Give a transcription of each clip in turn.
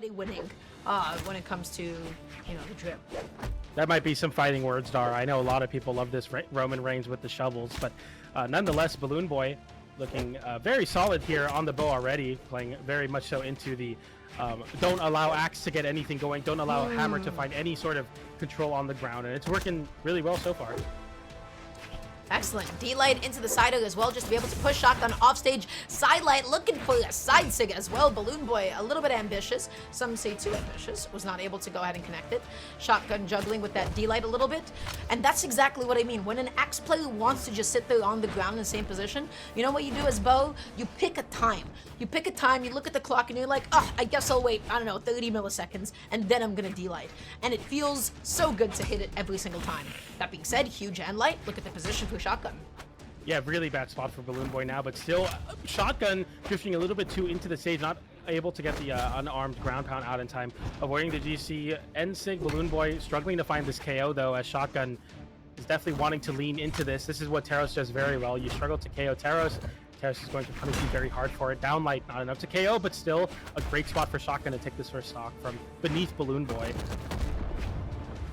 already winning when it comes to, the drip. That might be some fighting words, Dar. I know a lot of people love this Roman Reigns with the shovels, but nonetheless, BalloonBoy looking very solid here on the bow already, playing very much so into the don't allow Axe to get anything going, don't allow Hammer to find any sort of control on the ground, and it's working really well so far. Excellent. D-Light into the side as well, just to be able to push Shotgun off stage. Sidelight looking for a side sig as well. BalloonBoy a little bit ambitious. Some say too ambitious. Was not able to go ahead and connect it. Shotgun juggling with that D-Light a little bit. And that's exactly what I mean. When an Axe player wants to just sit there on the ground in the same position, you know what you do as Bo? You pick a time. You pick a time, you look at the clock, and you're like, oh, I guess I'll wait, I don't know, 30 milliseconds, and then I'm gonna D-Light. And it feels so good to hit it every single time. That being said, huge end light. Look at the position for Shotgun. Yeah, really bad spot for BalloonBoy now, but still, Shotgun drifting a little bit too into the stage, not able to get the unarmed ground pound out in time, avoiding the GC. NSYNC, BalloonBoy struggling to find this KO, though, as Shotgun is definitely wanting to lean into this. This is what Taros does very well. You struggle to KO Taros. Taros is going to punish you very hard for it. Downlight, not enough to KO, but still a great spot for Shotgun to take this first stock from beneath BalloonBoy.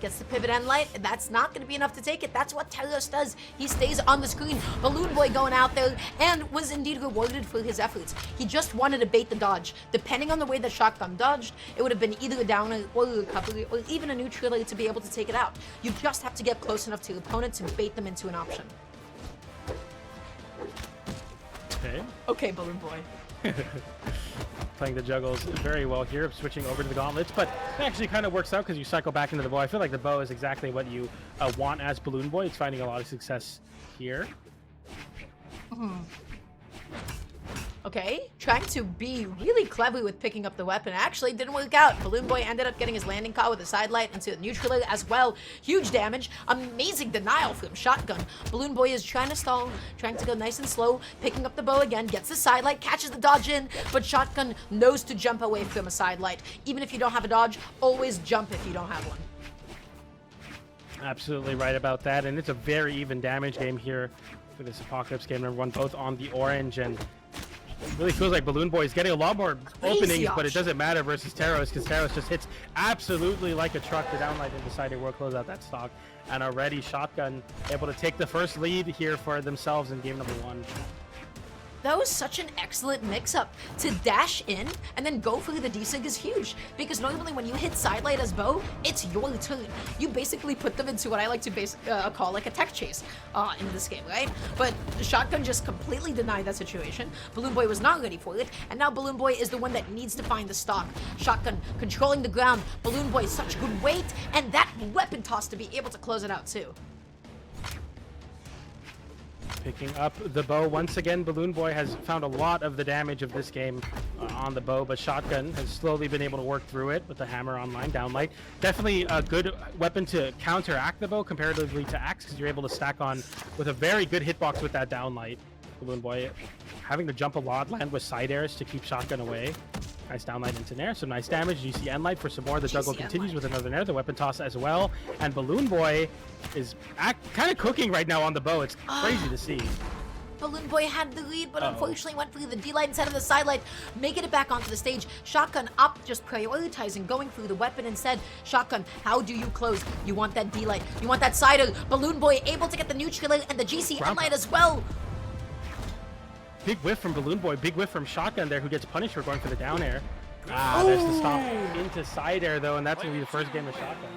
Gets the pivot end light. That's not going to be enough to take it. That's what Taros does. He stays on the screen. BalloonBoy going out there and was indeed rewarded for his efforts. He just wanted to bait the dodge. Depending on the way that Shotgun dodged, it would have been either a downer or a recovery or even a neutral to be able to take it out. You just have to get close enough to your opponent to bait them into an option. Okay, BalloonBoy. Playing the juggles very well here, switching over to the gauntlets, but it actually kind of works out because you cycle back into the bow. I feel like the bow is exactly what you want as BalloonBoy. It's finding a lot of success here. Okay, trying to be really clever with picking up the weapon. Actually, didn't work out. BalloonBoy ended up getting his landing caught with a side light into the neutral as well. Huge damage. Amazing denial from Shotgun. BalloonBoy is trying to stall, trying to go nice and slow, picking up the bow again, gets the side light, catches the dodge in, but Shotgun knows to jump away from a side light. Even if you don't have a dodge, always jump if you don't have one. Absolutely right about that, and it's a very even damage game here for this Apocalypse game number 1, both on the orange, and it really feels like BalloonBoy is getting a lot more openings, but it doesn't matter versus Taros because Taros just hits absolutely like a truck. The downlight and decided we'll close out that stock. And already Shotgun able to take the first lead here for themselves in game number 1. That was such an excellent mix-up. To dash in and then go for the D-Sig is huge, because normally when you hit sidelight as Bo, it's your turn. You basically put them into what I like to call like a tech chase in this game, right? But Shotgun just completely denied that situation. BalloonBoy was not ready for it, and now BalloonBoy is the one that needs to find the stock. Shotgun controlling the ground. BalloonBoy such good weight, and that weapon toss to be able to close it out too. Picking up the bow once again. BalloonBoy has found a lot of the damage of this game on the bow, but Shotgun has slowly been able to work through it with the hammer online, downlight. Definitely a good weapon to counteract the bow comparatively to Axe, because you're able to stack on with a very good hitbox with that downlight. BalloonBoy having to jump a lot, land with side airs to keep Shotgun away. Nice downlight into Nair, some nice damage. GC end light for some more. The juggle continues with another Nair, the weapon toss as well. And BalloonBoy is kind of cooking right now on the bow. It's crazy to see. BalloonBoy had the lead, but unfortunately went for the D-Light instead of the side light, making it back onto the stage. Shotgun up, just prioritizing, going through the weapon instead. Shotgun, how do you close? You want that D-Light, you want that sider. BalloonBoy able to get the neutral and the GC end light as well. Big whiff from BalloonBoy, big whiff from Shotgun there, who gets punished for going for the down air. There's the stop into side air though, and that's going to be the first game of Shotgun.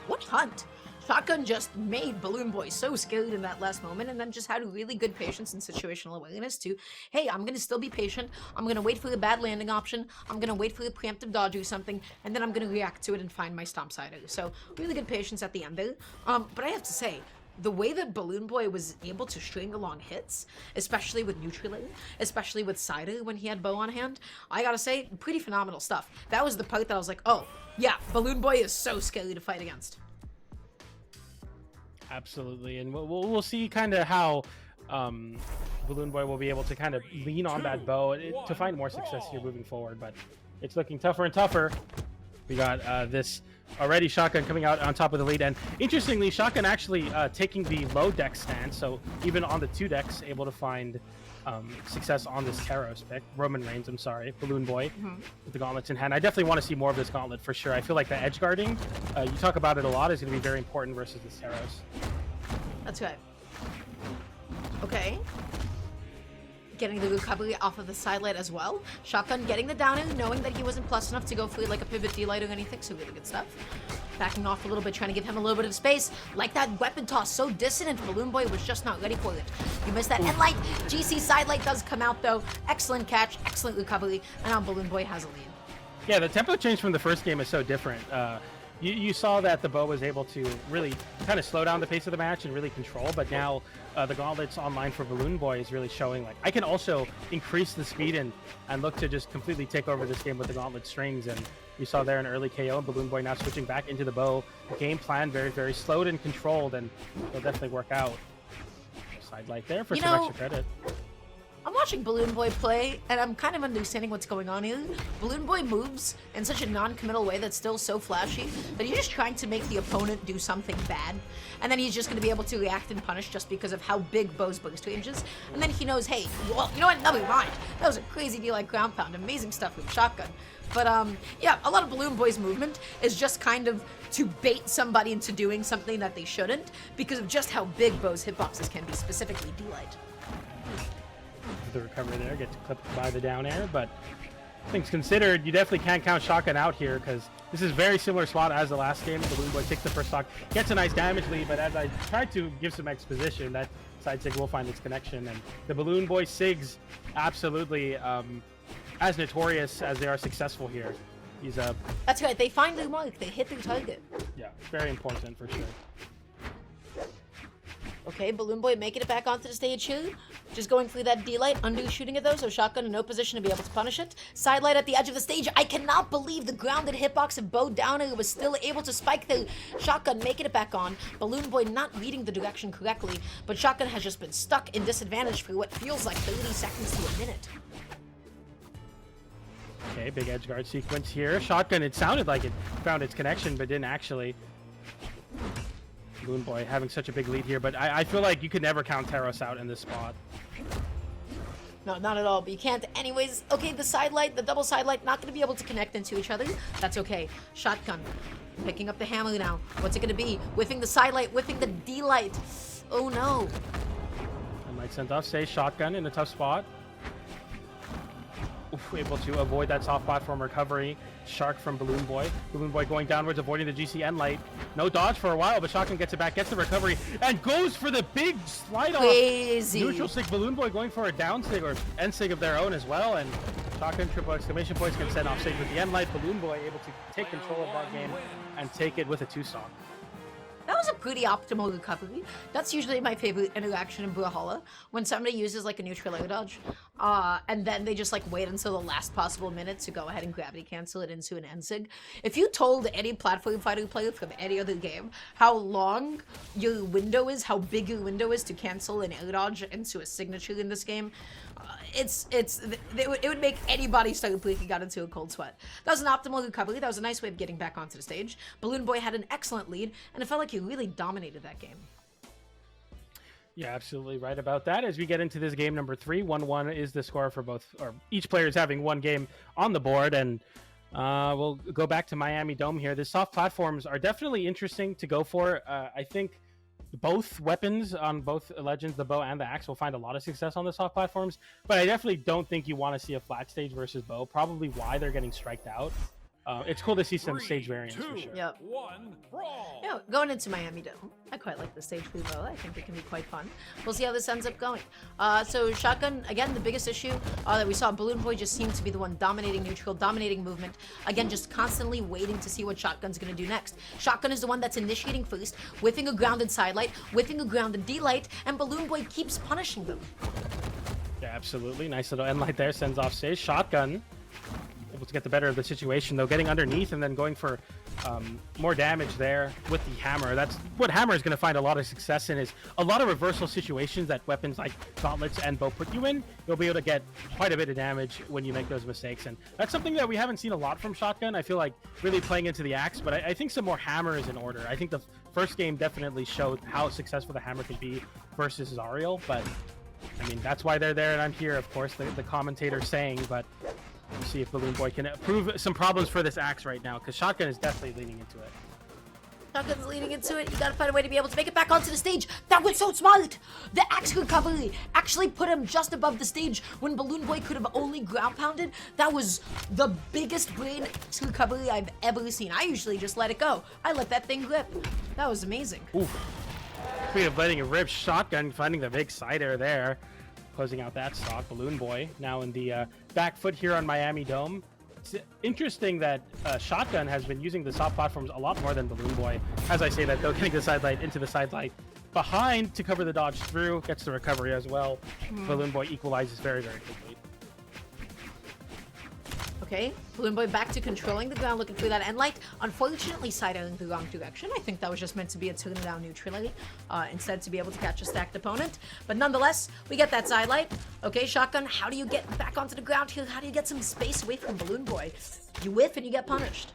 What hunt? Shotgun just made BalloonBoy so scared in that last moment, and then just had really good patience and situational awareness to, hey, I'm going to still be patient, I'm going to wait for the bad landing option, I'm going to wait for the preemptive dodge or something, and then I'm going to react to it and find my stomp sider. So really good patience at the end there. But I have to say, the way that BalloonBoy was able to string along hits, especially with neutral, especially with cider when he had bow on hand, I gotta say, pretty phenomenal stuff. That was the part that I was like, oh, yeah, BalloonBoy is so scary to fight against. Absolutely, and we'll see kind of how BalloonBoy will be able to kind of lean on that bow to find more success here moving forward, but it's looking tougher and tougher. We got this already Shotgun coming out on top of the lead, and interestingly, Shotgun actually taking the low deck stance, so even on the 2 decks, able to find success on this Taros pick. Roman Reigns, I'm sorry, BalloonBoy with the gauntlets in hand. I definitely want to see more of this gauntlet for sure. I feel like the edge guarding, you talk about it a lot, is going to be very important versus this Taros. That's right. Okay. Getting the recovery off of the side light as well. Shotgun getting the down in, knowing that he wasn't plus enough to go for like a pivot D-light or anything, so really good stuff. Backing off a little bit, trying to give him a little bit of space. Like that weapon toss, so dissonant. BalloonBoy was just not ready for it. You missed that end light. GC side light does come out though. Excellent catch, excellent recovery, and now BalloonBoy has a lead. Yeah, the tempo change from the first game is so different. You saw that the bow was able to really kind of slow down the pace of the match and really control, but now the gauntlets online for BalloonBoy is really showing like I can also increase the speed and look to just completely take over this game with the gauntlet strings. And you saw there an early KO, and BalloonBoy now switching back into the bow. Game plan very, very slowed and controlled, and it'll definitely work out. Side light there for some extra credit. I'm watching BalloonBoy play, and I'm kind of understanding what's going on here. BalloonBoy moves in such a non-committal way that's still so flashy that he's just trying to make the opponent do something bad, and then he's just going to be able to react and punish just because of how big Bo's burst range is. And then he knows, hey, well, you know what? Never mind. That was a crazy deal like ground pound. Amazing stuff with Shotgun. But yeah, a lot of BalloonBoy's movement is just kind of to bait somebody into doing something that they shouldn't because of just how big Bo's hitboxes can be, specifically D-Light. The recovery there, gets clipped by the down air, but things considered, you definitely can't count Shotgun out here because this is very similar spot as the last game. BalloonBoy takes the first stock, gets a nice damage lead, but as I tried to give some exposition, that side sig will find its connection, and the BalloonBoy sigs absolutely as notorious as they are successful here. He's a That's right, they find their mark, they hit their target. yeah, very important for sure. Okay, BalloonBoy making it back onto the stage here. Just going through that D-Light, shooting it though, so Shotgun in no position to be able to punish it. Side light at the edge of the stage. I cannot believe the grounded hitbox of Bo Downer was still able to spike the Shotgun, making it back on. BalloonBoy not reading the direction correctly, but Shotgun has just been stuck in disadvantage for what feels like 30 seconds to a minute. Okay, big edge guard sequence here. Shotgun, it sounded like it found its connection, but didn't actually. BalloonBoy having such a big lead here, but I feel like you could never count Taros out in this spot. No, not at all, but you can't anyways. Okay, the side light, the double side light, not going to be able to connect into each other. That's okay. Shotgun picking up the hammer now. What's it going to be? Whiffing the side light, whiffing the D-Light. Oh no. And light sent off, say Shotgun in a tough spot. Oof, able to avoid that soft platform recovery. Shark from BalloonBoy. BalloonBoy going downwards, avoiding the GC light. No dodge for a while, but Shotgun gets it back, gets the recovery, and goes for the big slide off. Crazy. Neutral sig. BalloonBoy going for a down sig or end sig of their own as well, and Shotgun triple exclamation points can send off stage with the end light. BalloonBoy able to take control of that game and take it with a 2-stock. That was a pretty optimal recovery. That's usually my favorite interaction in Brawlhalla, when somebody uses like a neutral air dodge, and then they just like wait until the last possible minute to go ahead and gravity cancel it into an NSIG. If you told any platform fighter player from any other game how long your window is, how big your window is to cancel an air dodge into a signature in this game, it would make anybody start breaking out into a cold sweat. That was an optimal recovery. That was a nice way of getting back onto the stage. BalloonBoy had an excellent lead, and it felt like he really dominated that game. Yeah, absolutely right about that. As we get into this game number 3, 1-1 is the score for both, or each player is having one game on the board, and we'll go back to Miami Dome here. The soft platforms are definitely interesting to go for. I think both weapons on both Legends, the bow and the axe, will find a lot of success on the soft platforms, but I definitely don't think you want to see a flat stage versus bow, probably why they're getting striked out. It's cool to see some stage variants for sure. Yep. Yeah, going into Miami Dome, I quite like the stage for bow. I think it can be quite fun. We'll see how this ends up going. So Shotgun, again, the biggest issue that we saw, BalloonBoy just seemed to be the one dominating neutral, dominating movement. Again, just constantly waiting to see what Shotgun's going to do next. Shotgun is the one that's initiating first, whiffing a grounded side light, whiffing a grounded D-light, and BalloonBoy keeps punishing them. Yeah, absolutely. Nice little end light there, sends off stage. Shotgun able to get the better of the situation, though, getting underneath and then going for more damage there with the hammer. That's what hammer is going to find a lot of success in, is a lot of reversal situations that weapons like gauntlets and bow put you in. You'll be able to get quite a bit of damage when you make those mistakes, and that's something that we haven't seen a lot from Shotgun. I feel like really playing into the axe, but I think some more hammer is in order. I think the first game definitely showed how successful the hammer could be versus Zariel, but I mean, that's why they're there and I'm here, of course, the commentator saying, but we'll see if BalloonBoy can prove some problems for this Axe right now, because Shotgun is definitely leaning into it. Shotgun's leading into it. You gotta find a way to be able to make it back onto the stage. That was so smart! The Axe recovery actually put him just above the stage when BalloonBoy could have only ground pounded. That was the biggest brain Axe recovery I've ever seen. I usually just let it go. I let that thing rip. That was amazing. Oof. Speaking of letting it rip, Shotgun finding the big side air there. Closing out that stock. BalloonBoy now in the back foot here on Miami Dome. It's interesting that Shotgun has been using the soft platforms a lot more than BalloonBoy. As I say that, though, getting the side light into the side light behind to cover the dodge through, gets the recovery as well. BalloonBoy equalizes very, very quickly. Okay, BalloonBoy back to controlling the ground, looking for that end light. Unfortunately, side-ailing the wrong direction. I think that was just meant to be a turn-down neutrality, instead to be able to catch a stacked opponent. But nonetheless, we get that side light. Okay, Shotgun, how do you get back onto the ground here? How do you get some space away from BalloonBoy? You whiff and you get punished.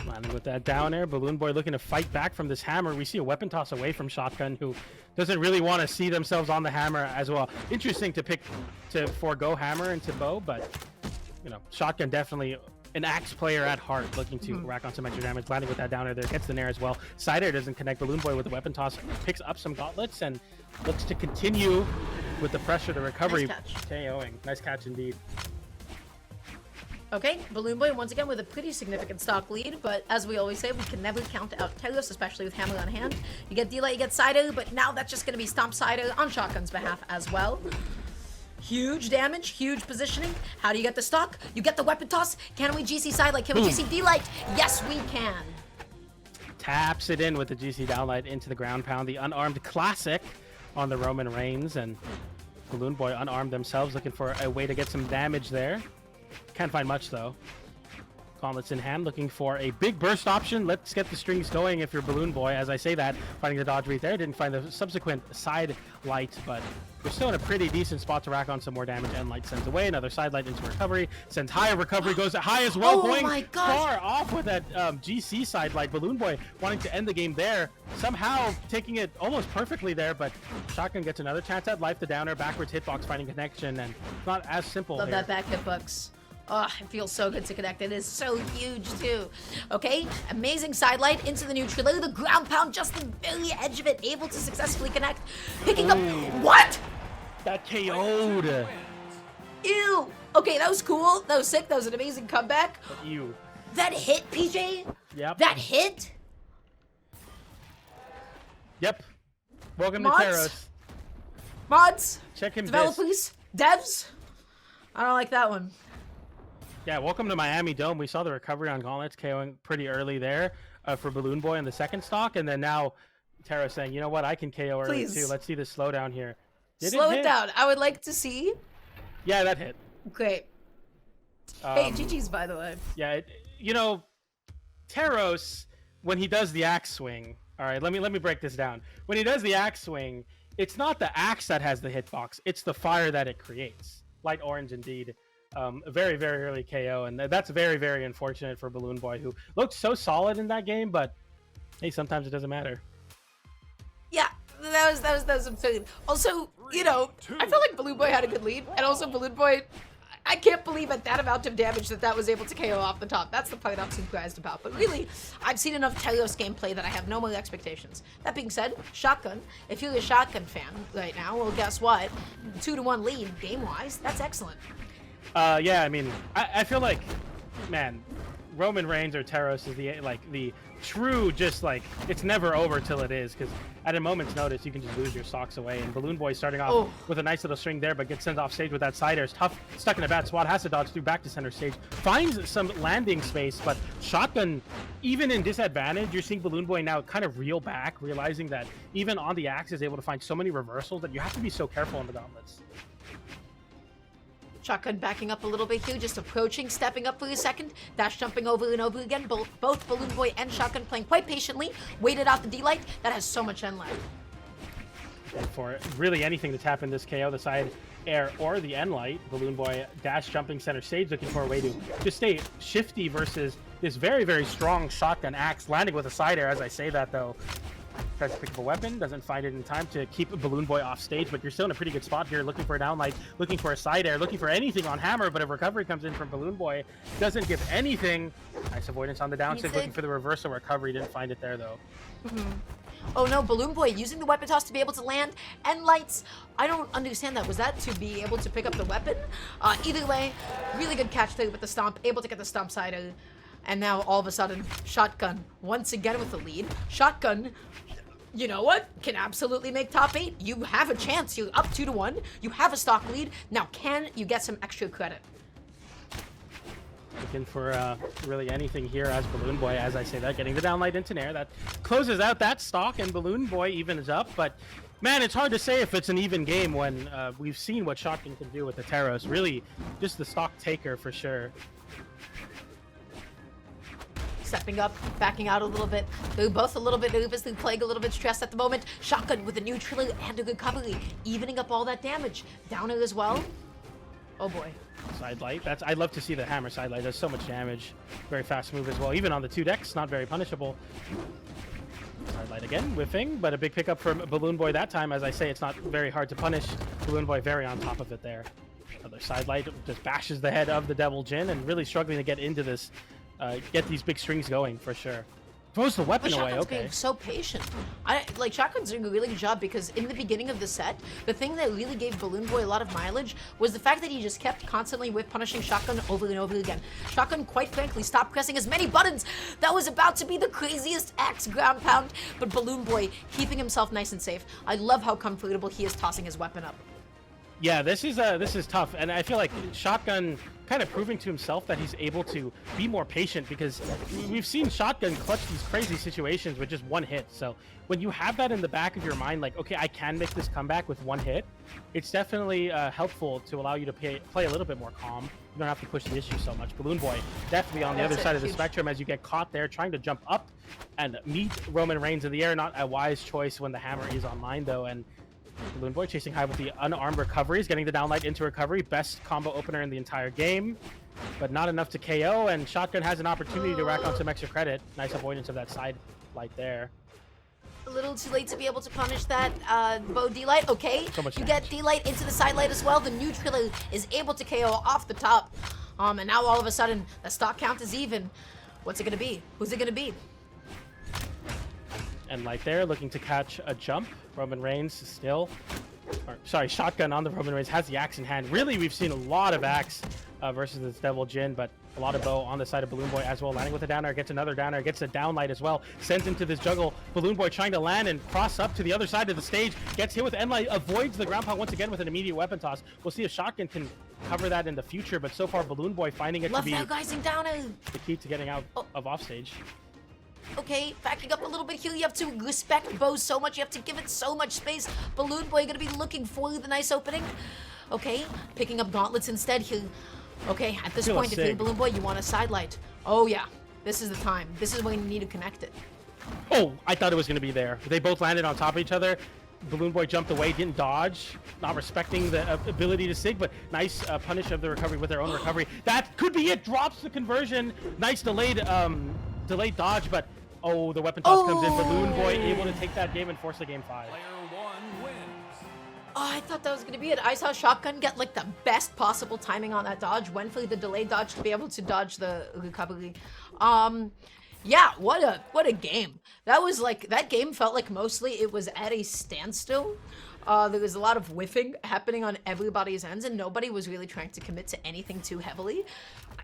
Landing with that down air. BalloonBoy looking to fight back from this hammer. We see a weapon toss away from Shotgun, who doesn't really want to see themselves on the hammer as well. Interesting to forego hammer into bow, but you know, Shotgun definitely an Axe player at heart, looking to rack on some extra damage. Landing with that down air there, gets the nair as well. Side air doesn't connect. BalloonBoy with the weapon toss picks up some gauntlets and looks to continue with the pressure, the recovery. Nice catch. KOing. Nice catch indeed. Okay, BalloonBoy once again with a pretty significant stock lead, but as we always say, we can never count out Telos, especially with hammer on hand. You get delay, you get side air, but now that's just going to be stomp side air on Shotgun's behalf as well. Huge damage, huge positioning. How do you get the stock? You get the weapon toss. Can we GC side light? Can we GC D-light? Yes, we can. Taps it in with the GC downlight into the ground pound. The unarmed classic on the Roman Reigns, and BalloonBoy unarmed themselves, looking for a way to get some damage there. Can't find much though. Gauntlets in hand, looking for a big burst option. Let's get the strings going if you're BalloonBoy. As I say that, finding the dodge right there. Didn't find the subsequent side light, but we're still in a pretty decent spot to rack on some more damage. End light sends away. Another side light into recovery. Sends higher recovery, goes high as well. Oh going my gosh. far off with that GC side light. BalloonBoy wanting to end the game there. Somehow taking it almost perfectly there, but Shotgun gets another chance at life. The downer, backwards hitbox, finding connection, and not as simple. Love here. that back hitbox. Oh, it feels so good to connect. It is so huge, too. Okay, amazing side light into the neutral. The ground pound, just the very edge of it, able to successfully connect. Picking up... What? That KO'd. Ew. Okay, that was cool. That was sick. That was an amazing comeback. Ew. That hit, PJ? Yep. That hit? Yep. Welcome Mods? to Terros. Mods? Check him. Developers? Devs? I don't like that one. Yeah, welcome to Miami Dome. We saw the recovery on gauntlets KOing pretty early there for BalloonBoy in the second stock, and then now Terra saying, you know what, I can KO early too. Let's see the slowdown here. Slow it down. I would like to see. Yeah, that hit. Great. Hey, GG's, by the way. Yeah, you know, Terros, when he does the axe swing, all right, let me break this down. When he does the axe swing, it's not the axe that has the hitbox, it's the fire that it creates. Light orange indeed. Very, very early KO, and that's very, very unfortunate for BalloonBoy, who looked so solid in that game, but hey, sometimes it doesn't matter. Yeah, that was absurd. Also, you know, I felt like BalloonBoy had a good lead, and also BalloonBoy, I can't believe at that amount of damage that was able to KO off the top. That's the part I'm surprised about. But really, I've seen enough Telos gameplay that I have no more expectations. That being said, Shotgun, if you're a Shotgun fan right now, well, guess what? 2-1 lead game-wise, that's excellent. Yeah, I mean, I feel like, man, Roman Reigns or Terros is the true, just like, it's never over till it is, because at a moment's notice you can just lose your socks away. And BalloonBoy starting off with a nice little string there, but gets sent off stage with that side air. It's tough, stuck in a bad spot, has to dodge through back to center stage, finds some landing space, but Shotgun, even in disadvantage, you're seeing BalloonBoy now kind of reel back, realizing that even on the axe is able to find so many reversals that you have to be so careful in the gauntlets. Shotgun backing up a little bit here, just approaching, stepping up for a second, dash jumping over and over again. Both BalloonBoy and Shotgun playing quite patiently, waited out the D-light. That has so much end left. And for really anything to tap in this KO, the side air or the end light, BalloonBoy dash jumping center stage, looking for a way to just stay shifty versus this very, very strong Shotgun axe, landing with a side air. As I say that though, tries to pick up a weapon, doesn't find it in time to keep BalloonBoy off stage, but you're still in a pretty good spot here, looking for a downlight, looking for a side air, looking for anything on Hammer, but a recovery comes in from BalloonBoy, doesn't give anything. Nice avoidance on the downside, looking for the reversal recovery, didn't find it there though. Oh no, BalloonBoy using the weapon toss to be able to land, and lights. I don't understand that. Was that to be able to pick up the weapon? Either way, really good catch there with the stomp, able to get the stomp side. And now all of a sudden, Shotgun once again with the lead. Shotgun, you know what? Can absolutely make top 8. You have a chance. You're up 2-1. You have a stock lead. Now, can you get some extra credit? Looking for really anything here as BalloonBoy, as I say that, getting the downlight into Nair. That closes out that stock, and BalloonBoy evens up. But, man, it's hard to say if it's an even game when we've seen what Shotgun can do with the Taros. Really, just the stock taker for sure. Stepping up, backing out a little bit. They're both a little bit nervous. They're playing a little bit stressed at the moment. Shotgun with a neutral and a recovery, evening up all that damage. Downer as well. Oh boy. Side light. I'd love to see the Hammer side light. Does so much damage. Very fast move as well. Even on the 2 decks, not very punishable. Side light again, whiffing, but a big pickup from BalloonBoy that time. As I say, it's not very hard to punish. BalloonBoy very on top of it there. Another side light just bashes the head of the Devil Jin, and really struggling to get into this. Get these big strings going for sure. Throws the weapon away. Okay. Being so patient. Shotgun's doing a really good job because in the beginning of the set, the thing that really gave BalloonBoy a lot of mileage was the fact that he just kept constantly whip punishing Shotgun over and over again. Shotgun, quite frankly, stopped pressing as many buttons. That was about to be the craziest X ground pound, but BalloonBoy keeping himself nice and safe. I love how comfortable he is tossing his weapon up. Yeah, this is tough, and I feel like Shotgun kind of proving to himself that he's able to be more patient, because we've seen Shotgun clutch these crazy situations with just 1 hit. So when you have that in the back of your mind, like, okay, I can make this comeback with 1 hit, it's definitely helpful to allow you to play a little bit more calm. You don't have to push the issue so much. BalloonBoy definitely on the other side of the spectrum as you get caught there trying to jump up and meet Roman Reigns in the air. Not a wise choice when the Hammer is online though, and BalloonBoy chasing high with the unarmed recoveries, getting the downlight into recovery. Best combo opener in the entire game, but not enough to KO, and Shotgun has an opportunity to rack on some extra credit. Nice avoidance of that side light there. A little too late to be able to punish that bow D-light. Okay, so much you damage. get D-light into the side light as well. The neutral is able to KO off the top. And now all of a sudden, the stock count is even. What's it gonna be? Who's it gonna be? And light there, looking to catch a jump. Roman Reigns still, Shotgun on the Roman Reigns, has the axe in hand. Really, we've seen a lot of axe versus this Devil Jin, but a lot of bow on the side of BalloonBoy as well. Landing with a downer, gets another downer, gets a downlight as well. Sends into this juggle. BalloonBoy trying to land and cross up to the other side of the stage. Gets hit with endlight, avoids the ground pound once again with an immediate weapon toss. We'll see if Shotgun can cover that in the future, but so far BalloonBoy finding it to be the key to getting out of offstage. Okay, backing up a little bit here. You have to respect bow so much. You have to give it so much space. BalloonBoy gonna be looking for the nice opening. Okay, picking up gauntlets instead here. Okay, at this point, if you're BalloonBoy, you want a side light. Oh yeah, this is the time. This is when you need to connect it. Oh, I thought it was gonna be there. They both landed on top of each other. BalloonBoy jumped away, didn't dodge, not respecting the ability to sig, but nice punish of the recovery with their own recovery. That could be it. Drops the conversion. Nice delayed dodge, but oh, the weapon toss comes in. BalloonBoy able to take that game and force the game 5. Player 1 wins. Oh, I thought that was gonna be it. I saw Shotgun get like the best possible timing on that dodge. Went for the delayed dodge to be able to dodge the recovery. Yeah, what a game. That game felt like mostly it was at a standstill. There was a lot of whiffing happening on everybody's ends, and nobody was really trying to commit to anything too heavily.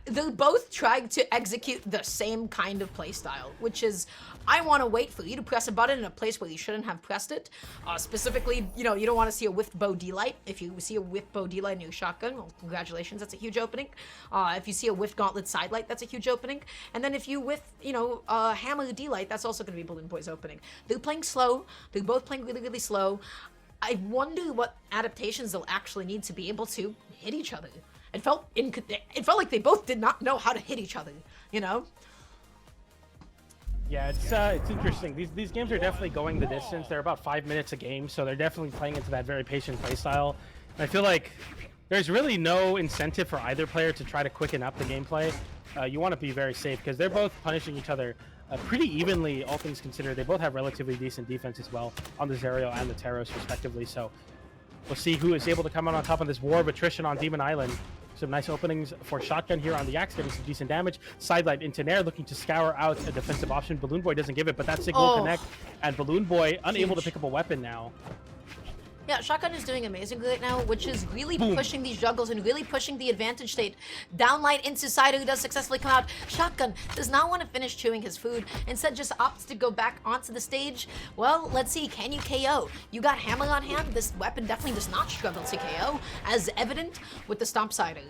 They both tried to execute the same kind of playstyle, which is, I want to wait for you to press a button in a place where you shouldn't have pressed it. Specifically, you know, you don't want to see a whiffed bow D-light. If you see a whiffed bow D-light in your Shotgun, well, congratulations, that's a huge opening. If you see a whiffed gauntlet side light, that's a huge opening. And then if you whiff, you know, hammer D-light, that's also going to be BalloonBoy's opening. They're playing slow. They're both playing really, really slow. I wonder what adaptations they'll actually need to be able to hit each other. It felt like they both did not know how to hit each other, you know? Yeah, it's interesting. These games are definitely going the distance. They're about 5 minutes a game, so they're definitely playing into that very patient play style. And I feel like there's really no incentive for either player to try to quicken up the gameplay. You want to be very safe because they're both punishing each other pretty evenly, all things considered. They both have relatively decent defense as well on the Zerial and the Teros, respectively. So we'll see who is able to come out on top of this war of attrition on Demon Island. Some nice openings for Shotgun here on the Axe, getting some decent damage. Sidelight into Nair, looking to scour out a defensive option. BalloonBoy doesn't give it, but that Sig will connect. And BalloonBoy unable to pick up a weapon now. Yeah, Shotgun is doing amazing right now, which is really pushing these juggles and really pushing the advantage state. Downlight into Sido, who does successfully come out. Shotgun does not want to finish chewing his food, instead just opts to go back onto the stage. Well, let's see, can you KO? You got Hammer on hand. This weapon definitely does not struggle to KO, as evident with the Stomp Sido.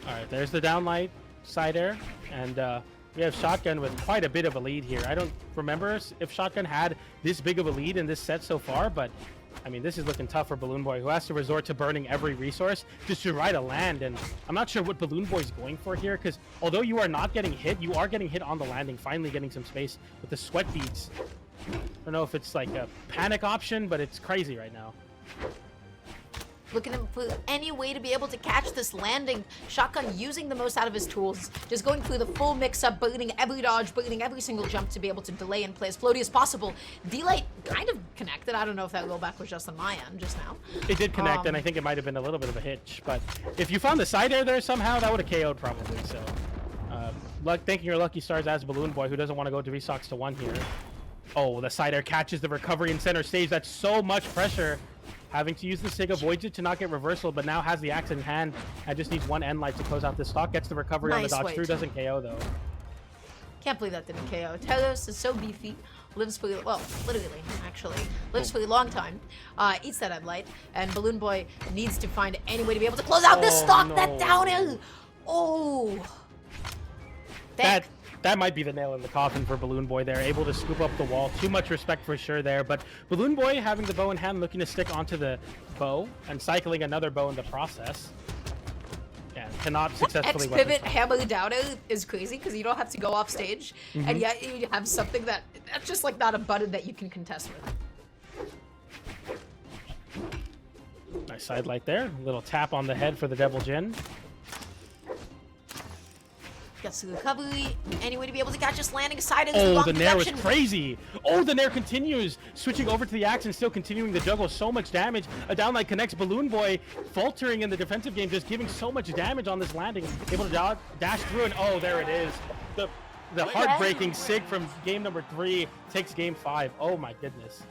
All right, there's the downlight side air, and we have Shotgun with quite a bit of a lead here. I don't remember if Shotgun had this big of a lead in this set so far, but I mean, this is looking tough for BalloonBoy, who has to resort to burning every resource just to try to land. And I'm not sure what BalloonBoy is going for here, because although you are not getting hit, you are getting hit on the landing, finally getting some space with the sweat beads. I don't know if it's like a panic option, but it's crazy right now. Looking for any way to be able to catch this landing. Shotgun using the most out of his tools. Just going through the full mix-up, burning every dodge, burning every single jump to be able to delay and play as floaty as possible. D-Light kind of connected. I don't know if that rollback was just on my end just now. It did connect, and I think it might have been a little bit of a hitch. But if you found the side air there somehow, that would have KO'd probably. So, thanking your lucky stars as BalloonBoy, who doesn't want to go 3 stocks to 1 here. Oh, the side air catches the recovery in center stage. That's so much pressure. Having to use the Sig, avoids it to not get reversal, but now has the axe in hand and just needs one end light to close out this stock. Gets the recovery on the dodge through, doesn't KO though. Can't believe that didn't KO. Teros is so beefy, lives for, well, literally, actually, lives for a long time, eats that end light, and BalloonBoy needs to find any way to be able to close out this stock. No. That down air. Oh. That might be the nail in the coffin for BalloonBoy there, able to scoop up the wall. Too much respect for sure there, but BalloonBoy having the bow in hand, looking to stick onto the bow and cycling another bow in the process. Yeah, cannot successfully X-pivot hammer down is crazy because you don't have to go off stage, and yet you have something that's just like not a button that you can contest with. Nice side light there. A little tap on the head for the Devil Jin. Gets the recovery. Any way to be able to catch us landing aside of Oh, the Nair was crazy. Oh, the Nair continues. Switching over to the axe and still continuing the juggle. So much damage. A downlight connects. BalloonBoy faltering in the defensive game, just giving so much damage on this landing. Able to dash through, and oh, there it is. The heartbreaking Sig from game number 3 takes game 5. Oh my goodness.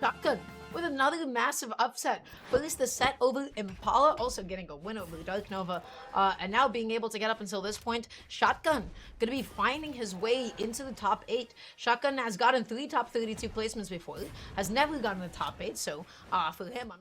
Shotgun with another massive upset. First the set over Impala, also getting a win over Dark Nova, and now being able to get up until this point. Shotgun gonna be finding his way into the top 8. Shotgun has gotten 3 top 32 placements before, has never gotten the top 8, so for him, I'm